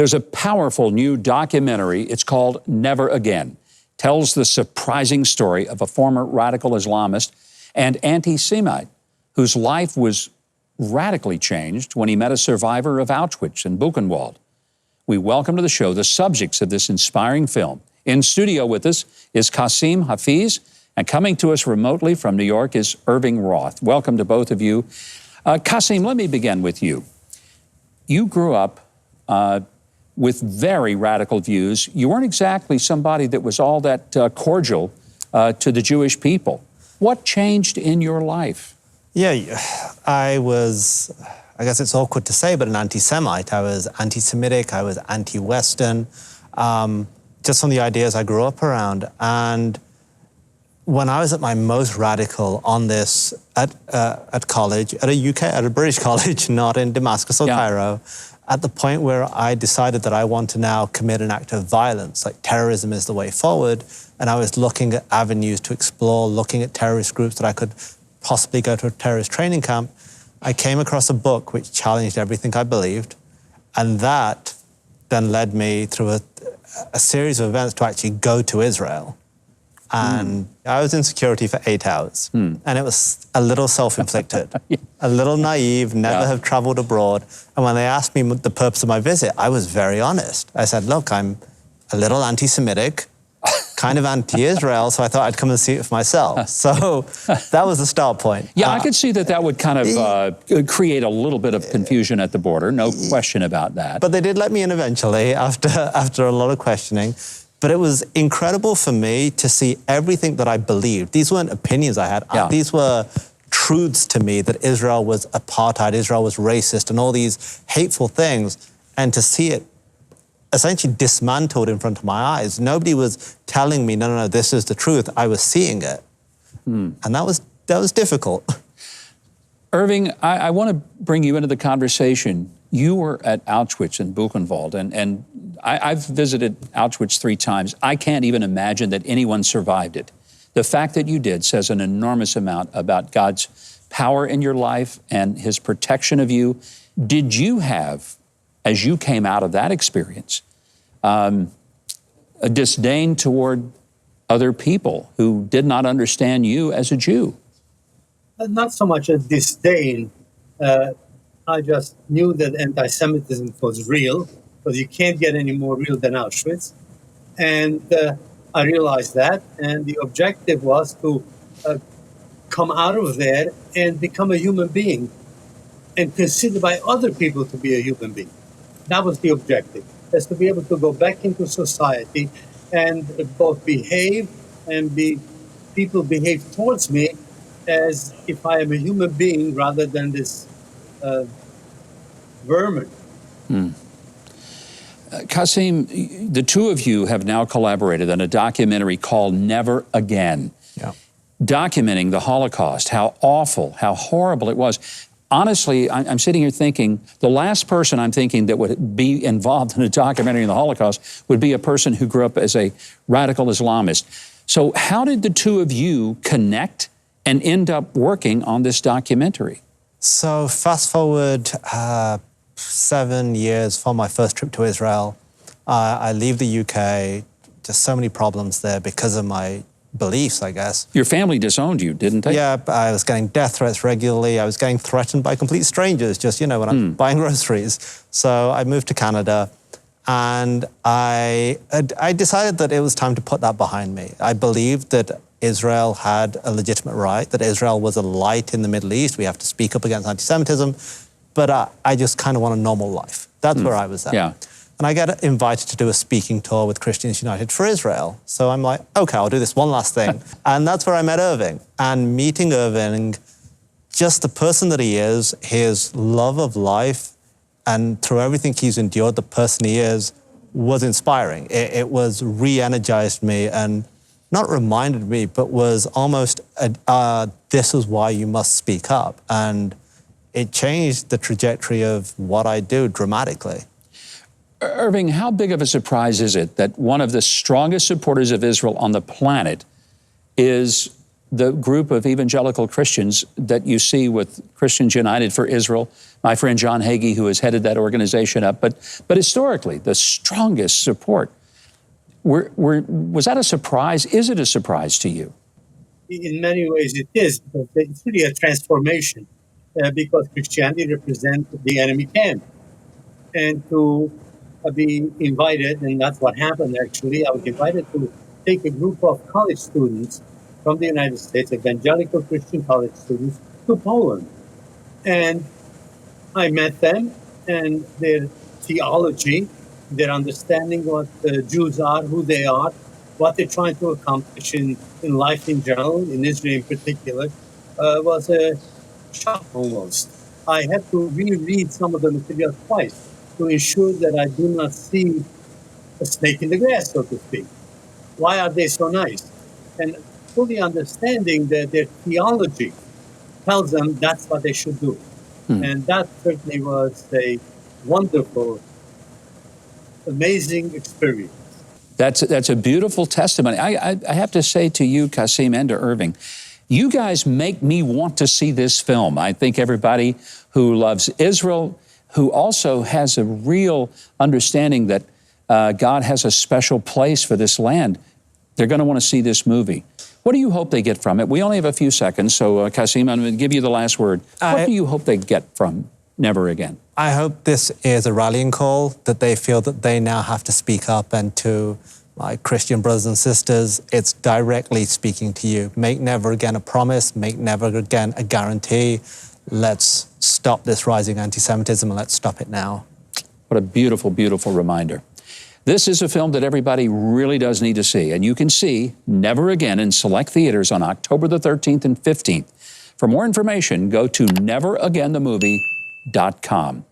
There's a powerful new documentary. It's called Never Again. Tells the surprising story of a former radical Islamist and anti-Semite whose life was radically changed when he met a survivor of Auschwitz and Buchenwald. We welcome to the show the subjects of this inspiring film. In studio with us is Qasim Hafeez, and coming to us remotely from New York is Irving Roth. Welcome to both of you. Qasim, let me begin with you. You grew up with very radical views. You weren't exactly somebody that was all that cordial to the Jewish people. What changed in your life? Yeah, I guess it's awkward to say, but an anti-Semite. I was anti-Semitic, I was anti-Western, just from the ideas I grew up around. And when I was at my most radical on this at college, at a British college, not in Damascus or Cairo, at the point where I decided that I want to now commit an act of violence, like terrorism is the way forward, and I was looking at avenues to explore, looking at terrorist groups that I could possibly go to a terrorist training camp, I came across a book which challenged everything I believed, and that then led me through a series of events to actually go to Israel. And I was in security for 8 hours, and it was a little self-inflicted, a little naive, never have traveled abroad. And when they asked me the purpose of my visit, I was very honest. I said, look, I'm a little anti-Semitic, kind of anti-Israel, so I thought I'd come and see it for myself. So that was the start point. Yeah, I could see that would kind of create a little bit of confusion at the border, no question about that. But they did let me in eventually after a lot of questioning. But it was incredible for me to see everything that I believed. These weren't opinions I had. These were truths to me, that Israel was apartheid, Israel was racist, and all these hateful things. And to see it essentially dismantled in front of my eyes. Nobody was telling me, no, this is the truth. I was seeing it. And that was difficult. Irving, I want to bring you into the conversation. You were at Auschwitz and Buchenwald, and I've visited Auschwitz 3 times. I can't even imagine that anyone survived it. The fact that you did says an enormous amount about God's power in your life and His protection of you. Did you have, as you came out of that experience, a disdain toward other people who did not understand you as a Jew? Not so much a disdain. I just knew that anti-Semitism was real, but you can't get any more real than Auschwitz. And I realized that, and the objective was to come out of there and become a human being and considered by other people to be a human being. That was the objective, is to be able to go back into society and both behave and people behave towards me as if I am a human being rather than this vermin. Qasim, the two of you have now collaborated on a documentary called Never Again, documenting the Holocaust, how awful, how horrible it was. Honestly, I'm sitting here thinking, the last person I'm thinking that would be involved in a documentary on the Holocaust would be a person who grew up as a radical Islamist. So how did the two of you connect and end up working on this documentary? So fast forward 7 years from my first trip to Israel. I leave the UK, just so many problems there because of my beliefs, I guess. Your family disowned you, didn't they? Yeah, I was getting death threats regularly. I was getting threatened by complete strangers, just, when I'm buying groceries. So I moved to Canada, and I decided that it was time to put that behind me. I believed that Israel had a legitimate right, that Israel was a light in the Middle East. We have to speak up against anti-Semitism. But I just kind of want a normal life. That's where I was at. Yeah. And I get invited to do a speaking tour with Christians United for Israel. So I'm like, okay, I'll do this one last thing. And that's where I met Irving. And meeting Irving, just the person that he is, his love of life, and through everything he's endured, the person he is, was inspiring. It was re-energized me and not reminded me, but was almost, this is why you must speak up. And it changed the trajectory of what I do dramatically. Irving, how big of a surprise is it that one of the strongest supporters of Israel on the planet is the group of evangelical Christians that you see with Christians United for Israel, my friend John Hagee, who has headed that organization up, but historically, the strongest support. Was that a surprise? Is it a surprise to you? In many ways it is, because it's really a transformation, because Christianity represents the enemy camp. And to be invited, and that's what happened actually, I was invited to take a group of college students from the United States, evangelical Christian college students, to Poland. And I met them, and their theology, their understanding what the Jews are, who they are, what they're trying to accomplish in life in general, in Israel in particular, was a shock almost. I had to reread some of the material twice to ensure that I do not see a snake in the grass, so to speak. Why are they so nice? And fully understanding that their theology tells them that's what they should do. And that certainly was a wonderful, amazing experience. That's a beautiful testimony. I have to say to you, Kasim, and to Irving, you guys make me want to see this film. I think everybody who loves Israel, who also has a real understanding that God has a special place for this land, they're going to want to see this movie. What do you hope they get from it? We only have a few seconds, so Kasim, I'm going to give you the last word. What do you hope they get from Never Again? I hope this is a rallying call, that they feel that they now have to speak up, and to my Christian brothers and sisters, it's directly speaking to you. Make never again a promise, make never again a guarantee. Let's stop this rising anti-Semitism, and let's stop it now. What a beautiful, beautiful reminder. This is a film that everybody really does need to see, and you can see Never Again in select theaters on October the 13th and 15th. For more information, go to neveragainthemovie.com.